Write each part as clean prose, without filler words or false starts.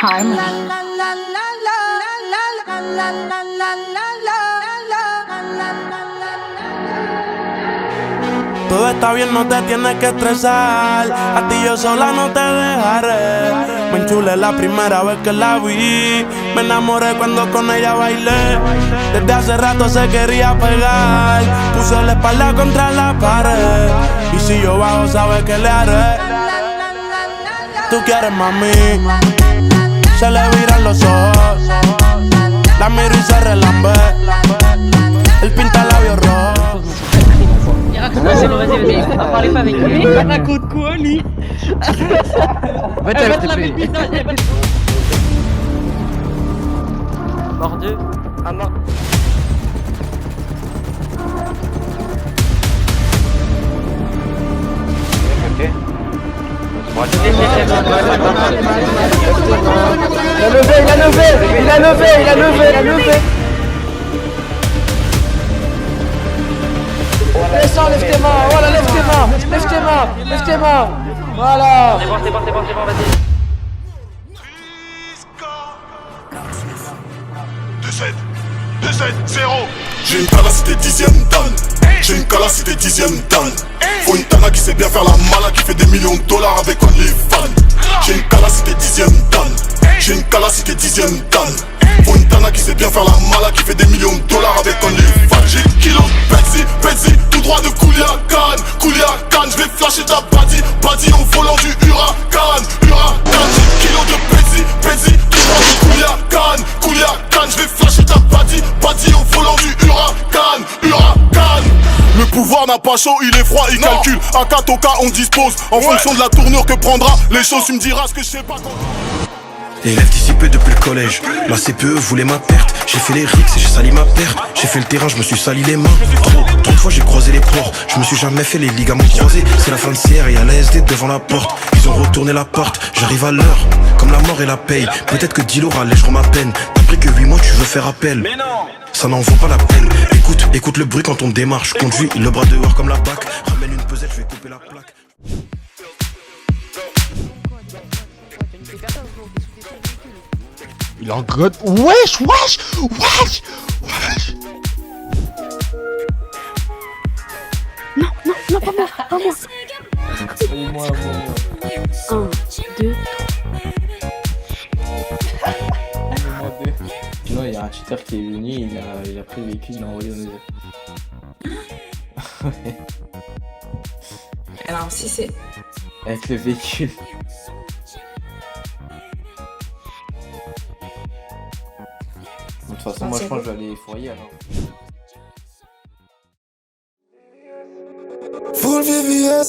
Harmony. Todo está bien, no te tienes que estresar. A ti yo sola no te dejaré. Me enchulé la primera vez que la vi. Me enamoré cuando con ella bailé. Desde hace rato se quería pegar. Puso la espalda contra la pared. Y si yo bajo, sabes que le haré. Tú quieres, mami. Se le viran los ojos. La miro y se relambe. Él pinta labios rojos. Vas-y, parlez pas avec lui. Il raconte quoi, lui? Va te laver le visage. Mort 2. Ah, mort. Ok. Il a levé. Descends, lève tes mains, voilà, lève tes mains, voilà. C'est bon, vas-y. 2-7-0. J'ai une calacité 10ème dan. J'ai une calacité 10ème dan. Faut une tana qui sait bien faire la mala, qui fait des millions de dollars avec OnlyFans. J'ai une calacité 10ème dan. J'ai une calacité 10ème dan. Faut une tana qui sait bien faire la mala, qui fait des millions de dollars avec OnlyFans. J'ai kilo Betsy, tout droit de Kouliakan. Je vais flasher ta body au volant du Huracan. J'ai kilo de Betsy, tout droit de Kouliakan. Je vais flasher ta body au volant du Huracan. Le pouvoir n'a pas chaud, il est froid, il calcule. À 4 au cas, on dispose. En fonction de la tournure que prendra les choses, tu me diras ce que je sais pas quand. Élève dissipé depuis le collège. La CPE voulait ma perte. J'ai fait les rixes et j'ai sali ma perte. J'ai fait le terrain, je me suis sali les mains. Trop de fois j'ai croisé les ports. Je me suis jamais fait les ligaments croisés. C'est la fin de CR et y'a l'ASD devant la porte. Ils ont retourné l'appart, j'arrive à l'heure. Comme la mort et la paye. Peut-être que Dilo rallègeront ma peine. T'as pris que 8 mois, tu veux faire appel. Mais non, ça n'en vaut pas la peine. Écoute le bruit quand on démarre. Je conduis le bras dehors comme la BAC. Ramène une pesette, je vais couper la plaque. Il est en god. Wesh. Non, pas moi. 1, 2, Sinon, il y a un cheater qui est venu, il a pris le véhicule, il l'a envoyé au musée. Alors, si c'est... Avec le véhicule. De toute façon, moi je pense que je vais aller foyer alors. Full VVS,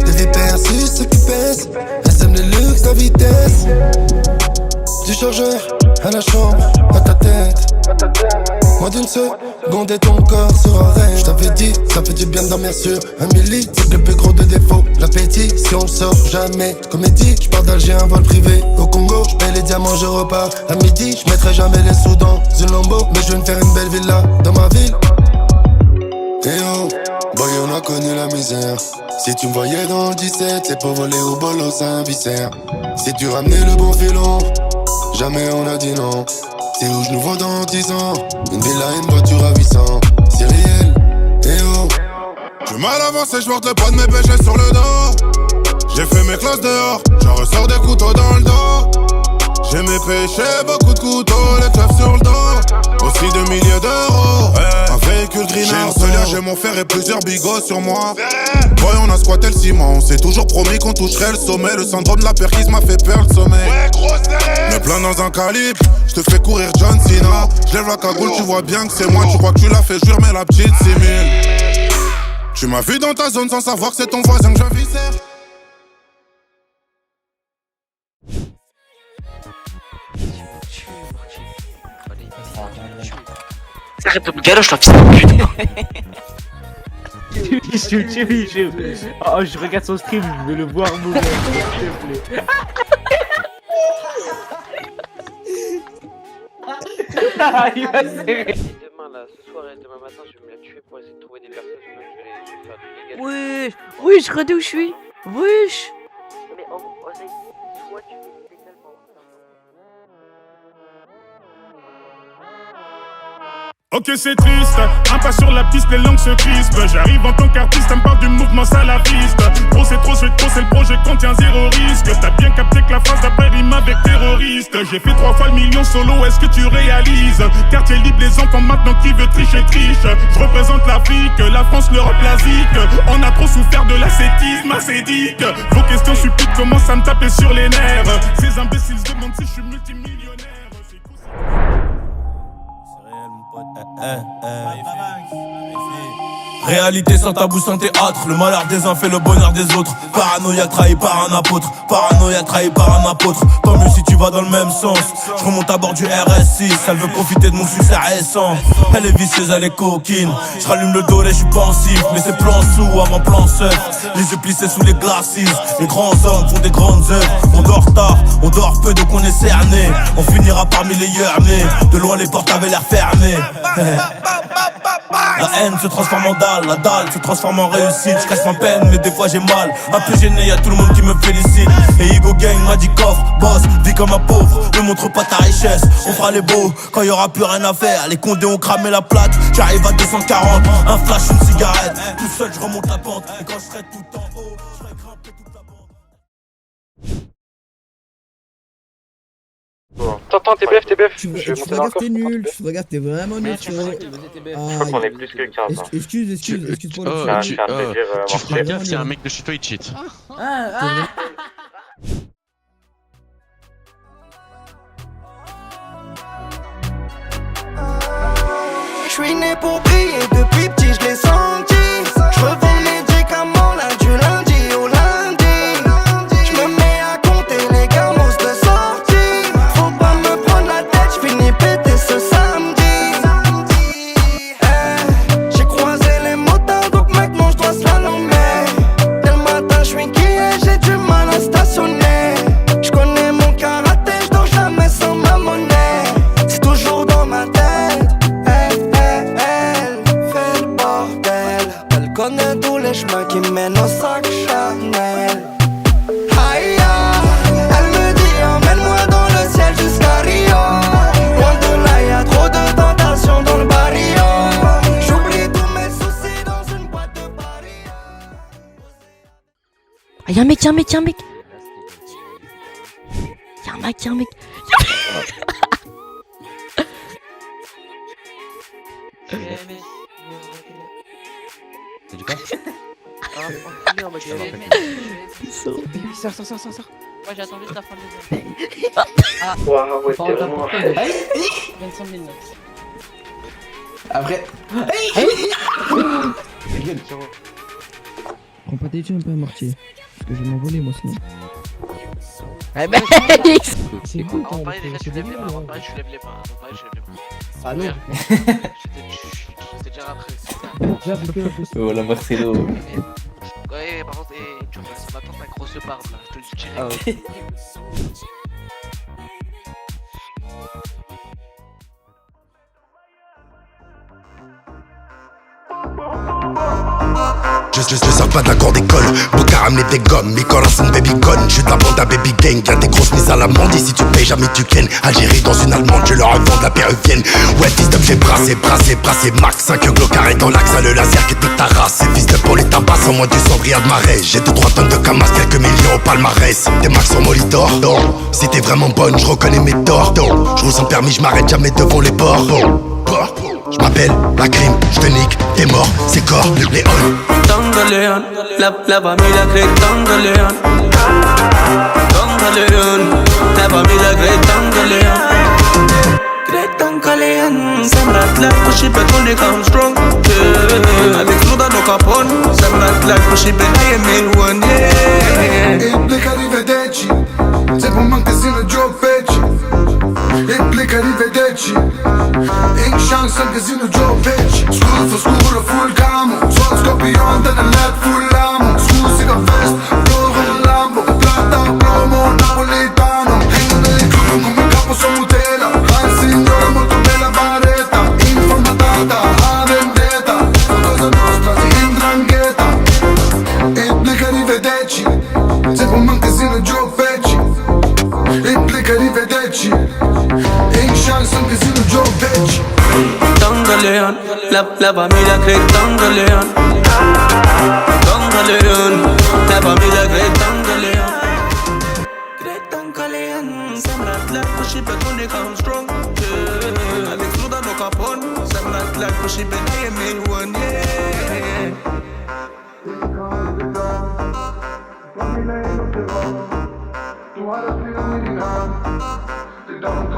les VPR c'est ceux qui pèsent. SM de luxe, la vitesse. Du chargeur à la chambre, à ta tête. Moins d'une seconde et ton corps sera raide. Je t'avais dit, ça fait du bien de dormir sur un milli. C'est le plus gros de défaut, l'appétit. Si on le sort jamais, comédie. Je pars d'Alger, un vol privé au Congo. Je paye les diamants, je repars à midi. Je mettrai jamais les sous dans une Lambo. Mais je vais me faire une belle villa dans ma ville. Et oh, boy on a connu la misère. Si tu me voyais dans le 17, c'est pour voler au bolo, c'est un viscère. Si tu ramenais le bon filon, jamais on a dit non. C'est où je nous vois dans 10 ans. Une villa, une voiture à 800. C'est réel, et oh. Je mal avancé, je porte le poids de mes péchés sur le dos. J'ai fait mes classes dehors, j'en ressors des couteaux dans le dos. J'ai mes péchés, beaucoup de couteaux, les keufs sur le dos. Aussi 2 milliers d'euros, un véhicule green. J'ai une seule, j'ai mon fer et plusieurs bigots sur moi. Boy, on a squatté le ciment, on s'est toujours promis qu'on toucherait le sommet. Le syndrome de la perquise m'a fait peur le sommeil. Me plains dans un calibre, je te fais courir John Cena. Je lève la cagoule, tu vois bien que c'est moi. Tu crois que tu l'as fait jouir, mais la petite simule. Tu m'as vu dans ta zone sans savoir que c'est ton voisin que je viscère. Arrête de me galocher, toi, putain. Oh, je regarde son stream, je veux le voir mourir, s'il te plaît. Il va serrer. Demain, là, ce soir et demain matin, je vais me la tuer pour essayer de trouver des personnes. Je vais faire du légal. Wesh, regardez où je suis. Wesh. Mais en soit tu fais légalement. Ok c'est triste, un pas sur la piste, les langues se crispent. J'arrive en tant qu'artiste, ça me parle du mouvement salafiste. Trop c'est trop, je vais trop, c'est le projet contient zéro risque. T'as bien capté que la phrase d'après rime avec terroriste. J'ai fait 3 fois le million solo, est-ce que tu réalises? Quartier libre, les enfants maintenant qui veut tricher, triche. Je représente l'Afrique, la France, l'Europe, l'Asie. On a trop souffert de l'ascétisme ascétique. Vos questions stupides commencent à me taper sur les nerfs. Ces imbéciles se demandent si je suis multimillionnaire. Réalité sans tabou, sans théâtre. Le malheur des uns fait le bonheur des autres. Paranoïaque trahi par un apôtre. Paranoïaque trahi par un apôtre. Tant mieux si tu vas dans le même sens. Je remonte à bord du RS6. Elle veut profiter de mon succès récent. Elle est vicieuse, elle est coquine. Je rallume le dos et je suis pensif. Mais c'est plan sous avant plan seuf. Les yeux plissés sous les glacis. Les grands hommes font des grandes œuvres. On dort tard, on dort peu donc on est cerné. On finira parmi les yeux. De loin les portes avaient l'air fermées. La haine se transforme en dalle, la dalle se transforme en réussite. Je casse ma peine mais des fois j'ai mal. Un peu gêné, y'a tout le monde qui me félicite. Et Hugo Gang m'a dit coffre, boss, vis comme un pauvre. Ne montre pas ta richesse, on fera les beaux quand y'aura plus rien à faire. Les condés ont cramé la plaque, j'arrive à 240. Un flash, une cigarette, tout seul je remonte la pente. Et quand je serai tout en haut, je ferai grimper toute la bande. T'entends TBF, TBF. Tu fais gaffe, t'es nul, tu fais gaffe, t'es vraiment nul. Je crois qu'on est plus que 15. Excuse pour le Tu ferais gaffe si un mec de chez toi il cheat. Je suis né pour briller, depuis petit je l'ai senti. Je revends médicaments là du lundi au lundi. Je me mets à compter les gamos de sortie. Faut pas me prendre la tête, je finis péter ce samedi. J'ai croisé les motards donc maintenant je dois slalomer. Dès le matin je suis inquiet, j'ai du mal à stationner. Je connais mon karaté, je dors jamais sans ma monnaie. C'est toujours dans ma tête. Connais tous les chemins qui mènent au sac Chanel. Aïe, elle me dit emmène-moi dans le ciel jusqu'à Rio. Loin de là y'a trop de tentations dans le barrio. J'oublie tous mes soucis dans une boîte de Paris. Ah, y'a un mec. Y'a un mec. C'est du quoi? Sors. Moi j'attends juste la fin de Waouh, ouais, t'es vraiment. 25 000 notes. Après. Prends pas tes tunes, pas mortier. Parce que je vais m'envoler moi sinon. Eh ben, C'est cool Avant quand de parler déjà tu lèves les mains. Avant de parler je lève les mains. Ah non. J'étais déjà après. Oh la Marcelo. Ouais, par contre, tu vois, ce matin ta grosse barbe là, je te le dis direct. Je sors pas d'accord d'école, Boca ramener des gommes, Nicolas une baby gun, je de la bande à baby gang, y'a des grosses mises à l'amende, si tu payes jamais tu ken. Algérie dans une allemande, je leur revends de la péruvienne. Ouais fils de j'ai brassé max, 5 glock arrêt dans l'axe, le laser qui te ta race. C'est fils de pour les tabacs, sans moins du cendrier de marais. J'ai 2-3 tonnes de camas, quelques millions au palmarès. Des max sur Molitor, si t'es vraiment bonne, je reconnais mes torts. Je ressens permis, je m'arrête jamais devant les bords. Je m'appelle la crime, je te nique, t'es mort, c'est corps, Léon. Tangaleon, la familia cree Tangaleon. Tangaleon, la familia cree Tangaleon. Cree Tangaleon, sembrat like push it back on the come strong. Avec Luda no Capone, sembrat like push it back I am one, yeah. Implica arrivederci, se può mancare Joe Pecci. Implica arrivederci, in chance anche se non Joe Pecci. Scuro full camo, sono scoppiante nel full amo. Scusi da festa, loro un lambo, plata promo napoletano. Tengo nel club come capo sono tela, al signore molto bella baretta. Informatata, a vendetta, cosa nostra si indrangheta. Implica arrivederci, se può mancare Joe Pecci. Implica arrivederci, in chance anche se non Joe Pecci. Tangaleon. Leon. La familia Creighton de Leon. Don de Leon. La familia Creighton de Leon. Creighton de Leon. Semrat like pushy but when they come strong. Alex Luda no capon. Semrat like pushy but I am in one. Yeah.